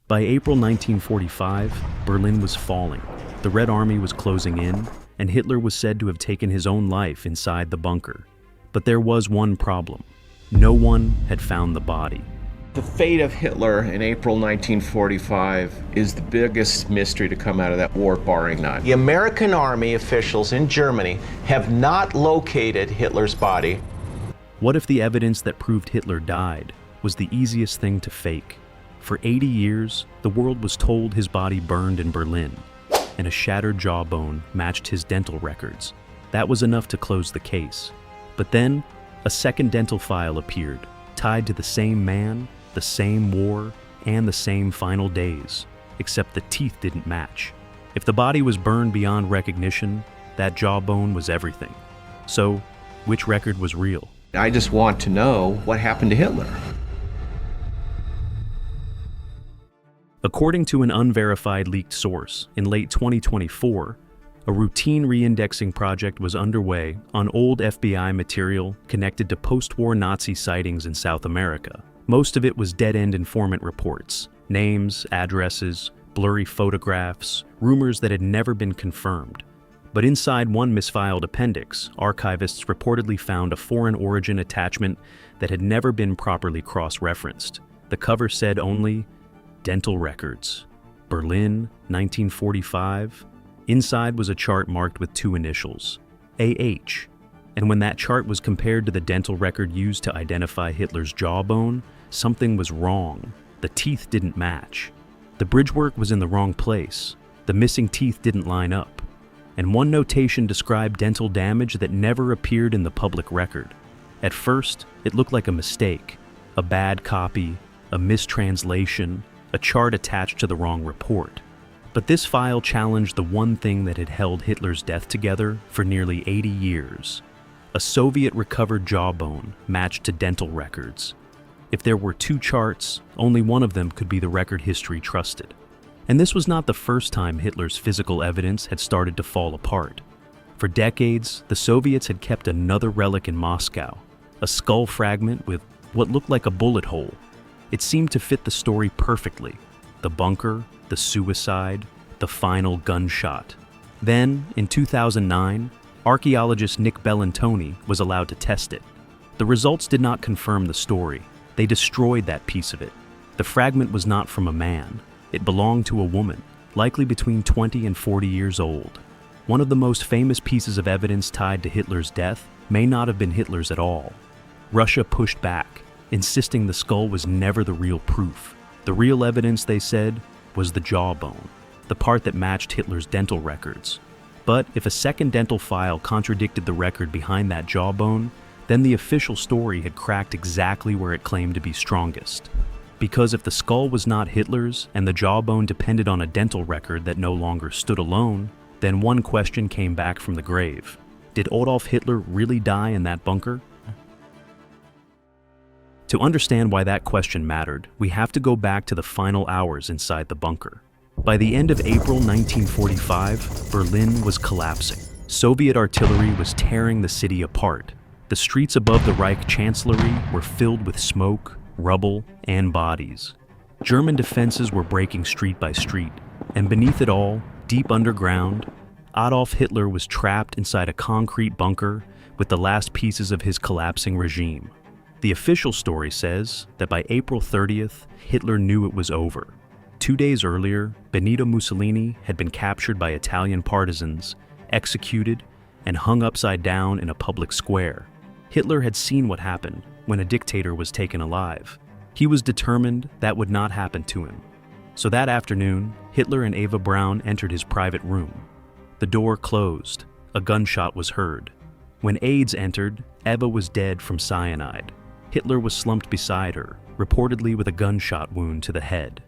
By April 1945, Berlin was falling, the Red Army was closing in, and Hitler was said to have taken his own life inside the bunker. But there was one problem. No one had found the body. The fate of Hitler in April 1945 is the biggest mystery to come out of that war, barring none. The American army officials in Germany have not located Hitler's body. What if the evidence that proved Hitler died was the easiest thing to fake? For 80 years, the world was told his body burned in Berlin, and a shattered jawbone matched his dental records. That was enough to close the case. But then, a second dental file appeared, tied to the same man, the same war, and the same final days, except the teeth didn't match. If the body was burned beyond recognition, that jawbone was everything. So, which record was real? I just want to know what happened to Hitler. According to an unverified leaked source, in late 2024, a routine reindexing project was underway on old FBI material connected to post-war Nazi sightings in South America. Most of it was dead-end informant reports, names, addresses, blurry photographs, rumors that had never been confirmed. But inside one misfiled appendix, archivists reportedly found a foreign origin attachment that had never been properly cross-referenced. The cover said only, "Dental Records, Berlin, 1945. Inside was a chart marked with two initials, AH. And when that chart was compared to the dental record used to identify Hitler's jawbone, something was wrong. The teeth didn't match. The bridgework was in the wrong place. The missing teeth didn't line up. And one notation described dental damage that never appeared in the public record. At first, it looked like a mistake, a bad copy, a mistranslation, a chart attached to the wrong report. But this file challenged the one thing that had held Hitler's death together for nearly 80 years. A Soviet-recovered jawbone matched to dental records. If there were two charts, only one of them could be the record history trusted. And this was not the first time Hitler's physical evidence had started to fall apart. For decades, the Soviets had kept another relic in Moscow, a skull fragment with what looked like a bullet hole. It seemed to fit the story perfectly. The bunker, the suicide, the final gunshot. Then, in 2009, archaeologist Nick Bellantoni was allowed to test it. The results did not confirm the story. They destroyed that piece of it. The fragment was not from a man. It belonged to a woman, likely between 20 and 40 years old. One of the most famous pieces of evidence tied to Hitler's death may not have been Hitler's at all. Russia pushed back, insisting the skull was never the real proof. The real evidence, they said, was the jawbone, the part that matched Hitler's dental records. But if a second dental file contradicted the record behind that jawbone, then the official story had cracked exactly where it claimed to be strongest. Because if the skull was not Hitler's and the jawbone depended on a dental record that no longer stood alone, then one question came back from the grave. Did Adolf Hitler really die in that bunker? To understand why that question mattered, we have to go back to the final hours inside the bunker. By the end of April 1945, Berlin was collapsing. Soviet artillery was tearing the city apart. The streets above the Reich Chancellery were filled with smoke, rubble, and bodies. German defenses were breaking street by street, and beneath it all, deep underground, Adolf Hitler was trapped inside a concrete bunker with the last pieces of his collapsing regime. The official story says that by April 30th, Hitler knew it was over. 2 days earlier, Benito Mussolini had been captured by Italian partisans, executed, and hung upside down in a public square. Hitler had seen what happened when a dictator was taken alive. He was determined that would not happen to him. So that afternoon, Hitler and Eva Braun entered his private room. The door closed. A gunshot was heard. When aides entered, Eva was dead from cyanide. Hitler was slumped beside her, reportedly with a gunshot wound to the head.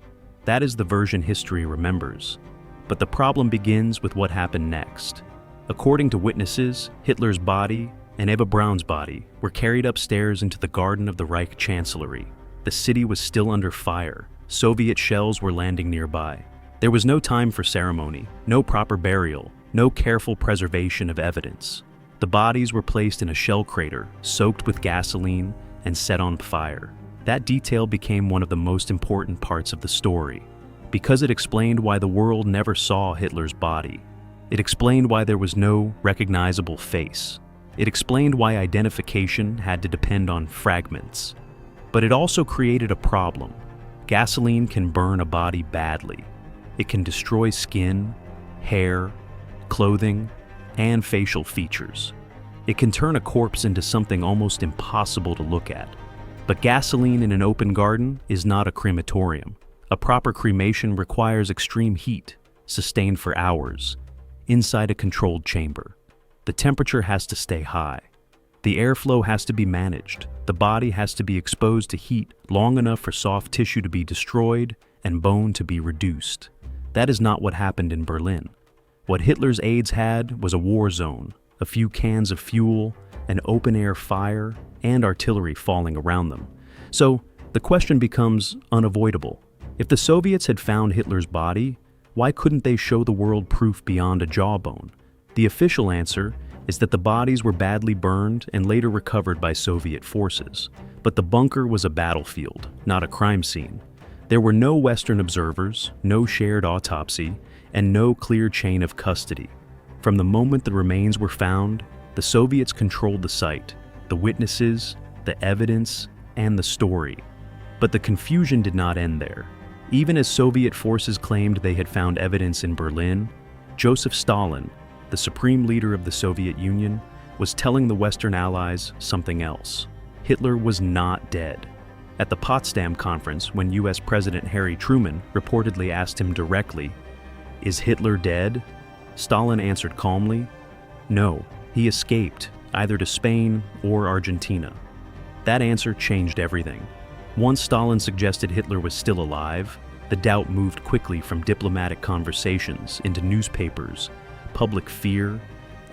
That is the version history remembers. But the problem begins with what happened next. According to witnesses, Hitler's body and Eva Braun's body were carried upstairs into the garden of the Reich Chancellery. The city was still under fire. Soviet shells were landing nearby. There was no time for ceremony, no proper burial, no careful preservation of evidence. The bodies were placed in a shell crater, soaked with gasoline, and set on fire. That detail became one of the most important parts of the story. because it explained why the world never saw Hitler's body. It explained why there was no recognizable face. It explained why identification had to depend on fragments. But it also created a problem. Gasoline can burn a body badly. It can destroy skin, hair, clothing, and facial features. It can turn a corpse into something almost impossible to look at. But gasoline in an open garden is not a crematorium. A proper cremation requires extreme heat, sustained for hours, inside a controlled chamber. The temperature has to stay high. The airflow has to be managed. The body has to be exposed to heat long enough for soft tissue to be destroyed and bone to be reduced. That is not what happened in Berlin. What Hitler's aides had was a war zone, a few cans of fuel, an open-air fire, and artillery falling around them. So the question becomes unavoidable. If the Soviets had found Hitler's body, why couldn't they show the world proof beyond a jawbone? The official answer is that the bodies were badly burned and later recovered by Soviet forces. But the bunker was a battlefield, not a crime scene. There were no Western observers, no shared autopsy, and no clear chain of custody. From the moment the remains were found, the Soviets controlled the site, the witnesses, the evidence, and the story. But the confusion did not end there. Even as Soviet forces claimed they had found evidence in Berlin, Joseph Stalin, the supreme leader of the Soviet Union, was telling the Western Allies something else. Hitler was not dead. At the Potsdam Conference, when US President Harry Truman reportedly asked him directly, "Is Hitler dead?" Stalin answered calmly, "No, he escaped, either to Spain or Argentina." That answer changed everything. Once Stalin suggested Hitler was still alive, the doubt moved quickly from diplomatic conversations into newspapers, public fear,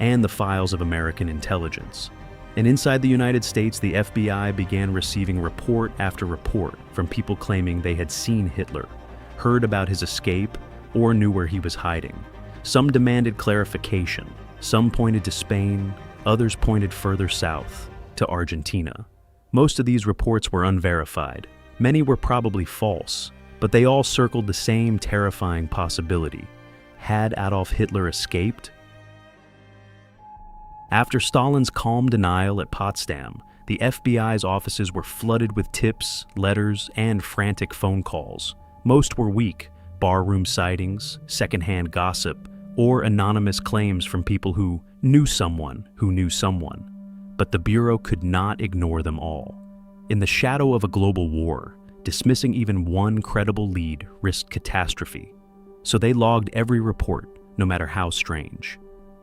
and the files of American intelligence. And inside the United States, the FBI began receiving report after report from people claiming they had seen Hitler, heard about his escape, or knew where he was hiding. Some demanded clarification. Some pointed to Spain, others pointed further south, to Argentina. Most of these reports were unverified. Many were probably false, but they all circled the same terrifying possibility. Had Adolf Hitler escaped? After Stalin's calm denial at Potsdam, the FBI's offices were flooded with tips, letters, and frantic phone calls. Most were weak: barroom sightings, secondhand gossip, or anonymous claims from people who knew someone who knew someone. But the Bureau could not ignore them all. In the shadow of a global war, dismissing even one credible lead risked catastrophe. So they logged every report, no matter how strange.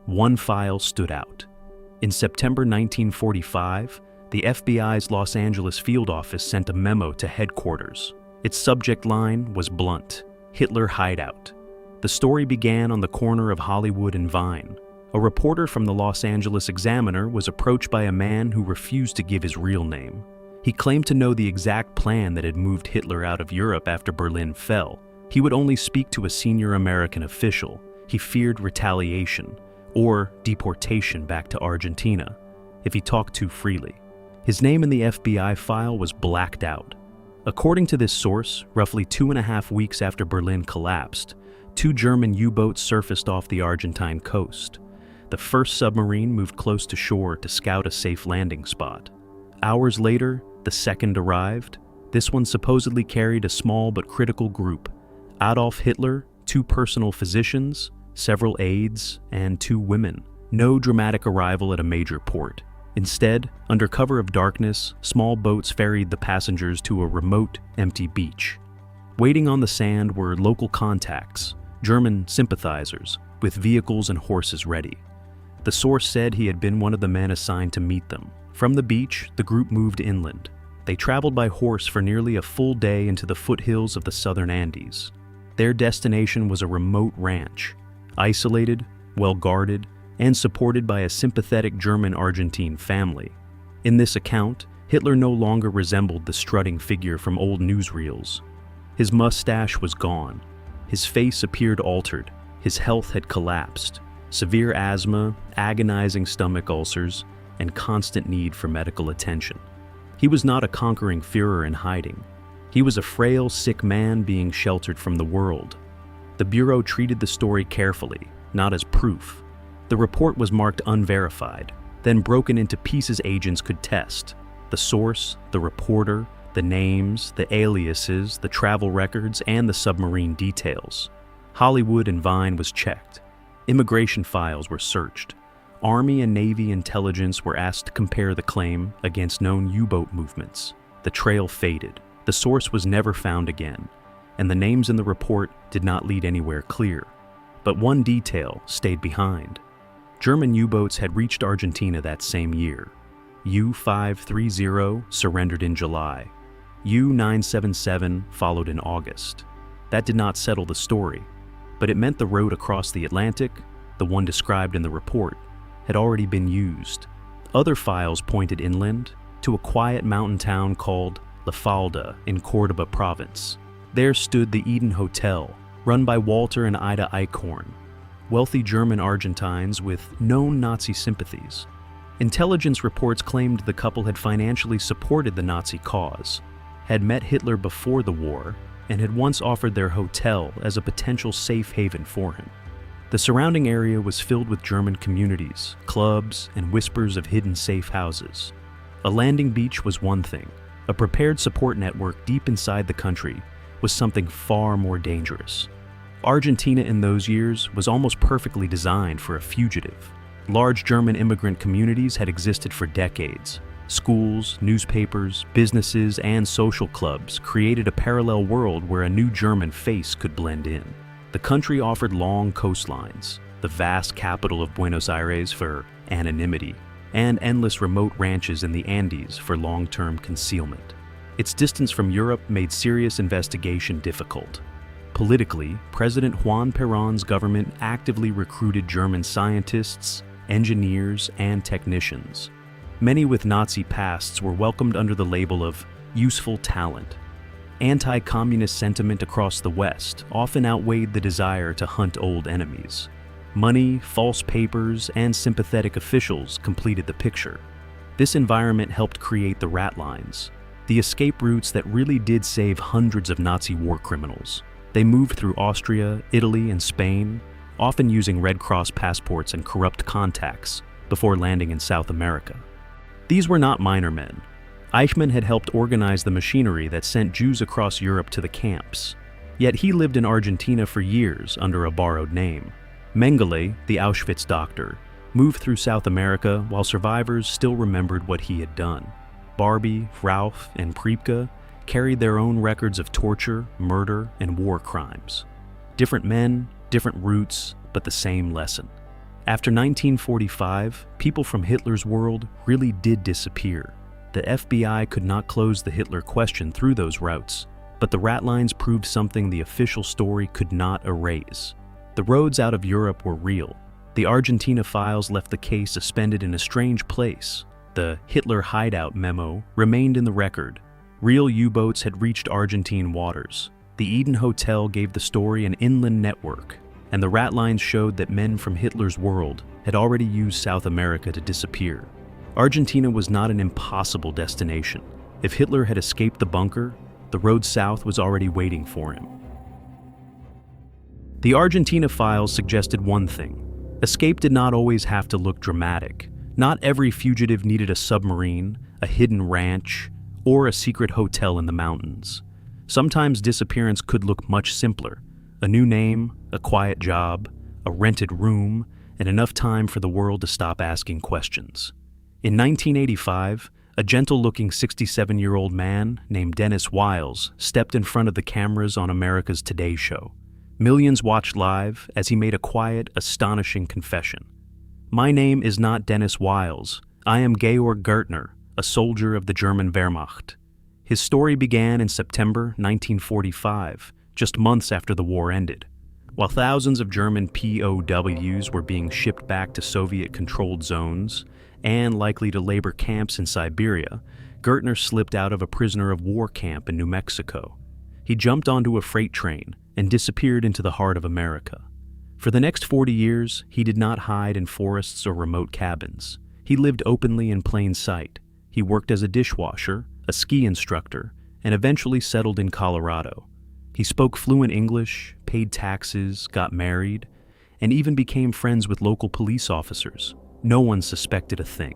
One file stood out. In September 1945, the FBI's Los Angeles field office sent a memo to headquarters. Its subject line was blunt: Hitler hideout. The story began on the corner of Hollywood and Vine. A reporter from the Los Angeles Examiner was approached by a man who refused to give his real name. He claimed to know the exact plan that had moved Hitler out of Europe after Berlin fell. He would only speak to a senior American official. He feared retaliation or deportation back to Argentina if he talked too freely. His name in the FBI file was blacked out. According to this source, roughly 2.5 weeks after Berlin collapsed, 2 German U-boats surfaced off the Argentine coast. The first submarine moved close to shore to scout a safe landing spot. Hours later, the second arrived. This one supposedly carried a small but critical group: Adolf Hitler, 2 personal physicians, several aides, and 2 women. No dramatic arrival at a major port. Instead, under cover of darkness, small boats ferried the passengers to a remote, empty beach. Waiting on the sand were local contacts, German sympathizers, with vehicles and horses ready. The source said he had been one of the men assigned to meet them. From the beach, the group moved inland. They traveled by horse for nearly a full day into the foothills of the southern Andes. Their destination was a remote ranch, isolated, well-guarded, and supported by a sympathetic German-Argentine family. In this account, Hitler no longer resembled the strutting figure from old newsreels. His mustache was gone. His face appeared altered. His health had collapsed. Severe asthma, agonizing stomach ulcers, and constant need for medical attention. He was not a conquering Führer in hiding. He was a frail, sick man being sheltered from the world. The Bureau treated the story carefully, not as proof. The report was marked unverified, then broken into pieces agents could test: the source, the reporter, the names, the aliases, the travel records, and the submarine details. Hollywood and Vine was checked. Immigration files were searched. Army and Navy intelligence were asked to compare the claim against known U-boat movements. The trail faded. The source was never found again, and the names in the report did not lead anywhere clear. But one detail stayed behind. German U-boats had reached Argentina that same year. U-530 surrendered in July. U-977 followed in August. That did not settle the story, but it meant the road across the Atlantic, the one described in the report, had already been used. Other files pointed inland, to a quiet mountain town called La Falda in Córdoba province. There stood the Eden Hotel, run by Walter and Ida Eichhorn, wealthy German Argentines with known Nazi sympathies. Intelligence reports claimed the couple had financially supported the Nazi cause, had met Hitler before the war, and had once offered their hotel as a potential safe haven for him. The surrounding area was filled with German communities, clubs, and whispers of hidden safe houses. A landing beach was one thing. A prepared support network deep inside the country was something far more dangerous. Argentina in those years was almost perfectly designed for a fugitive. Large German immigrant communities had existed for decades. Schools, newspapers, businesses, and social clubs created a parallel world where a new German face could blend in. The country offered long coastlines, the vast capital of Buenos Aires for anonymity, and endless remote ranches in the Andes for long-term concealment. Its distance from Europe made serious investigation difficult. Politically, President Juan Perón's government actively recruited German scientists, engineers, and technicians. Many with Nazi pasts were welcomed under the label of useful talent. Anti-communist sentiment across the West often outweighed the desire to hunt old enemies. Money, false papers, and sympathetic officials completed the picture. This environment helped create the ratlines, the escape routes that really did save hundreds of Nazi war criminals. They moved through Austria, Italy, and Spain, often using Red Cross passports and corrupt contacts before landing in South America. These were not minor men. Eichmann had helped organize the machinery that sent Jews across Europe to the camps. Yet he lived in Argentina for years under a borrowed name. Mengele, the Auschwitz doctor, moved through South America while survivors still remembered what he had done. Barbie, Ralph, and Priepke carried their own records of torture, murder, and war crimes. Different men, different routes, but the same lesson. After 1945, people from Hitler's world really did disappear. The FBI could not close the Hitler question through those routes, but the ratlines proved something the official story could not erase. The roads out of Europe were real. The Argentina files left the case suspended in a strange place. The Hitler hideout memo remained in the record. Real U-boats had reached Argentine waters. The Eden Hotel gave the story an inland network, and the ratlines showed that men from Hitler's world had already used South America to disappear. Argentina was not an impossible destination. If Hitler had escaped the bunker, the road south was already waiting for him. The Argentina files suggested one thing. Escape did not always have to look dramatic. Not every fugitive needed a submarine, a hidden ranch, or a secret hotel in the mountains. Sometimes disappearance could look much simpler. A new name, a quiet job, a rented room, and enough time for the world to stop asking questions. In 1985, a gentle-looking 67-year-old man named Dennis Wiles stepped in front of the cameras on America's Today Show. Millions watched live as he made a quiet, astonishing confession. "My name is not Dennis Wiles. I am Georg Gertner, a soldier of the German Wehrmacht." His story began in September 1945, just months after the war ended. While thousands of German POWs were being shipped back to Soviet-controlled zones and likely to labor camps in Siberia, Gertner slipped out of a prisoner of war camp in New Mexico. He jumped onto a freight train and disappeared into the heart of America. For the next 40 years, he did not hide in forests or remote cabins. He lived openly in plain sight. He worked as a dishwasher, a ski instructor, and eventually settled in Colorado. He spoke fluent English, paid taxes, got married, and even became friends with local police officers. No one suspected a thing.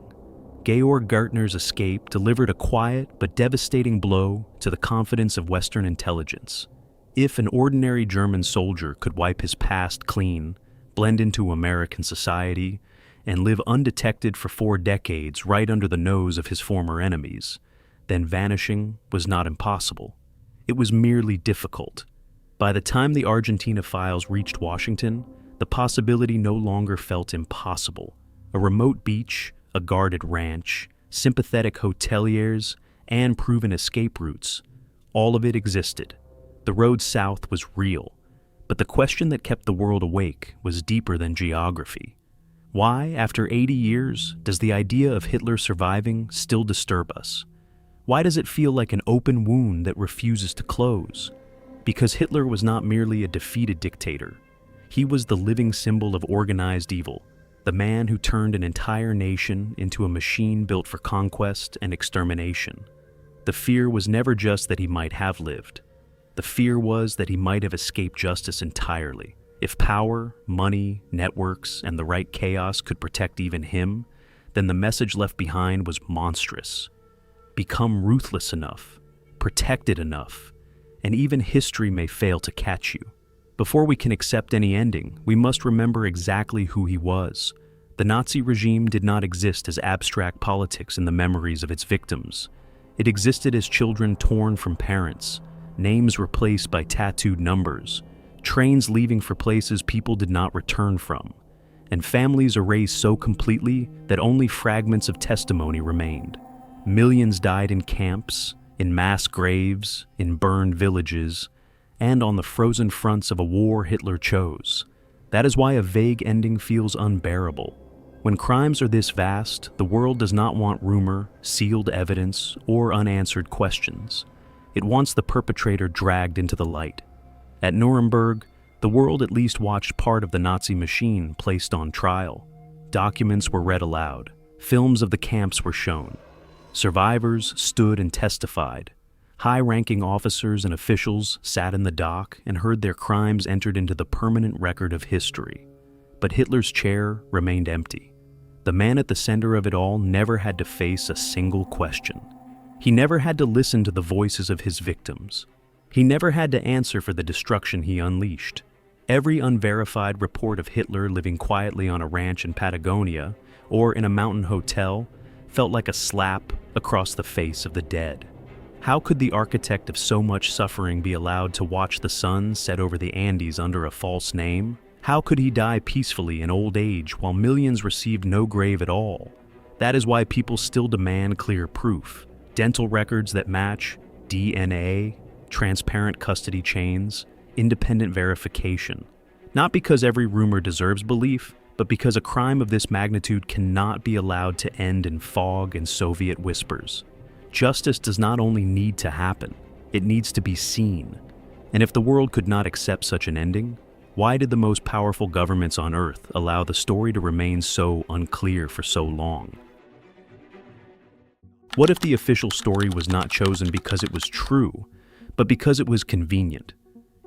Georg Gartner's escape delivered a quiet but devastating blow to the confidence of Western intelligence. If an ordinary German soldier could wipe his past clean, blend into American society, and live undetected for 4 decades right under the nose of his former enemies, then vanishing was not impossible. It was merely difficult. By the time the Argentina files reached Washington, the possibility no longer felt impossible. A remote beach, a guarded ranch, sympathetic hoteliers, and proven escape routes. All of it existed. The road south was real. But the question that kept the world awake was deeper than geography. Why, after 80 years, does the idea of Hitler surviving still disturb us? Why does it feel like an open wound that refuses to close? Because Hitler was not merely a defeated dictator. He was the living symbol of organized evil, the man who turned an entire nation into a machine built for conquest and extermination. The fear was never just that he might have lived. The fear was that he might have escaped justice entirely. If power, money, networks, and the right chaos could protect even him, then the message left behind was monstrous. Become ruthless enough, protected enough, and even history may fail to catch you. Before we can accept any ending, we must remember exactly who he was. The Nazi regime did not exist as abstract politics in the memories of its victims. It existed as children torn from parents, names replaced by tattooed numbers, trains leaving for places people did not return from, and families erased so completely that only fragments of testimony remained. Millions died in camps, in mass graves, in burned villages, and on the frozen fronts of a war Hitler chose. That is why a vague ending feels unbearable. When crimes are this vast, the world does not want rumor, sealed evidence, or unanswered questions. It wants the perpetrator dragged into the light. At Nuremberg, the world at least watched part of the Nazi machine placed on trial. Documents were read aloud. Films of the camps were shown. Survivors stood and testified. High-ranking officers and officials sat in the dock and heard their crimes entered into the permanent record of history. But Hitler's chair remained empty. The man at the center of it all never had to face a single question. He never had to listen to the voices of his victims. He never had to answer for the destruction he unleashed. Every unverified report of Hitler living quietly on a ranch in Patagonia or in a mountain hotel felt like a slap across the face of the dead. How could the architect of so much suffering be allowed to watch the sun set over the Andes under a false name? How could he die peacefully in old age while millions received no grave at all? That is why people still demand clear proof. Dental records that match, DNA, transparent custody chains, independent verification. Not because every rumor deserves belief, but because a crime of this magnitude cannot be allowed to end in fog and Soviet whispers. Justice does not only need to happen, it needs to be seen. And if the world could not accept such an ending, why did the most powerful governments on Earth allow the story to remain so unclear for so long? What if the official story was not chosen because it was true, but because it was convenient?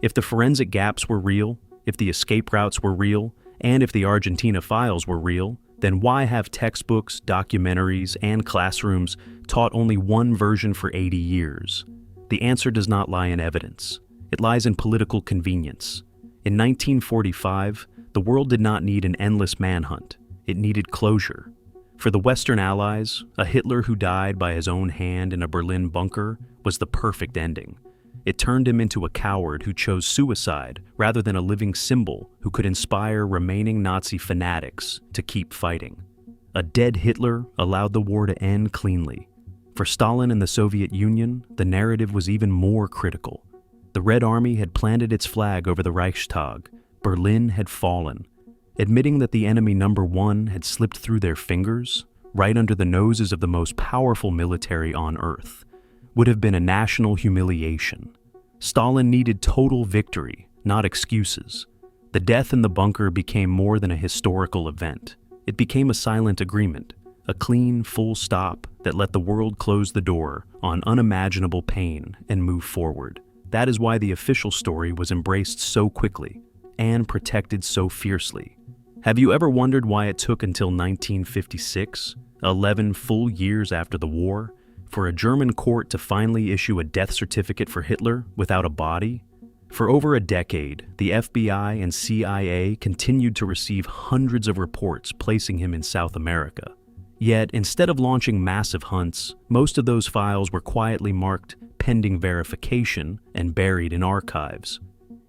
If the forensic gaps were real, if the escape routes were real, and if the Argentina files were real, then why have textbooks, documentaries, and classrooms taught only one version for 80 years? The answer does not lie in evidence. It lies in political convenience. In 1945, the world did not need an endless manhunt. It needed closure. For the Western Allies, a Hitler who died by his own hand in a Berlin bunker was the perfect ending. It turned him into a coward who chose suicide rather than a living symbol who could inspire remaining Nazi fanatics to keep fighting. A dead Hitler allowed the war to end cleanly. For Stalin and the Soviet Union, the narrative was even more critical. The Red Army had planted its flag over the Reichstag. Berlin had fallen. Admitting that the enemy number one had slipped through their fingers, right under the noses of the most powerful military on Earth, would have been a national humiliation. Stalin needed total victory, not excuses. The death in the bunker became more than a historical event. It became a silent agreement. A clean, full stop that let the world close the door on unimaginable pain and move forward. That is why the official story was embraced so quickly and protected so fiercely. Have you ever wondered why it took until 1956, 11 full years after the war, for a German court to finally issue a death certificate for Hitler without a body? For over a decade, the FBI and CIA continued to receive hundreds of reports placing him in South America. Yet, instead of launching massive hunts, most of those files were quietly marked pending verification and buried in archives.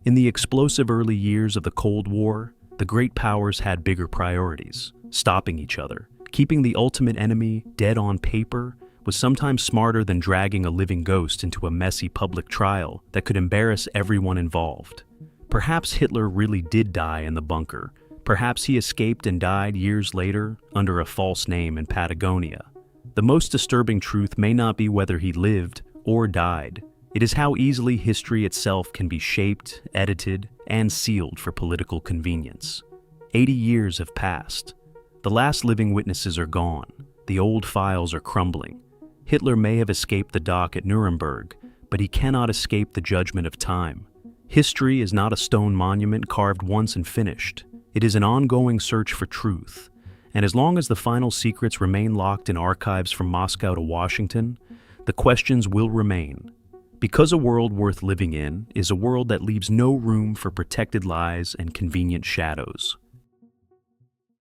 In the explosive early years of the Cold War, the great powers had bigger priorities, stopping each other. Keeping the ultimate enemy dead on paper was sometimes smarter than dragging a living ghost into a messy public trial that could embarrass everyone involved. Perhaps Hitler really did die in the bunker. Perhaps he escaped and died years later under a false name in Patagonia. The most disturbing truth may not be whether he lived or died. It is how easily history itself can be shaped, edited, and sealed for political convenience. 80 years have passed. The last living witnesses are gone. The old files are crumbling. Hitler may have escaped the dock at Nuremberg, but he cannot escape the judgment of time. History is not a stone monument carved once and finished. It is an ongoing search for truth. And as long as the final secrets remain locked in archives from Moscow to Washington, the questions will remain. Because a world worth living in is a world that leaves no room for protected lies and convenient shadows.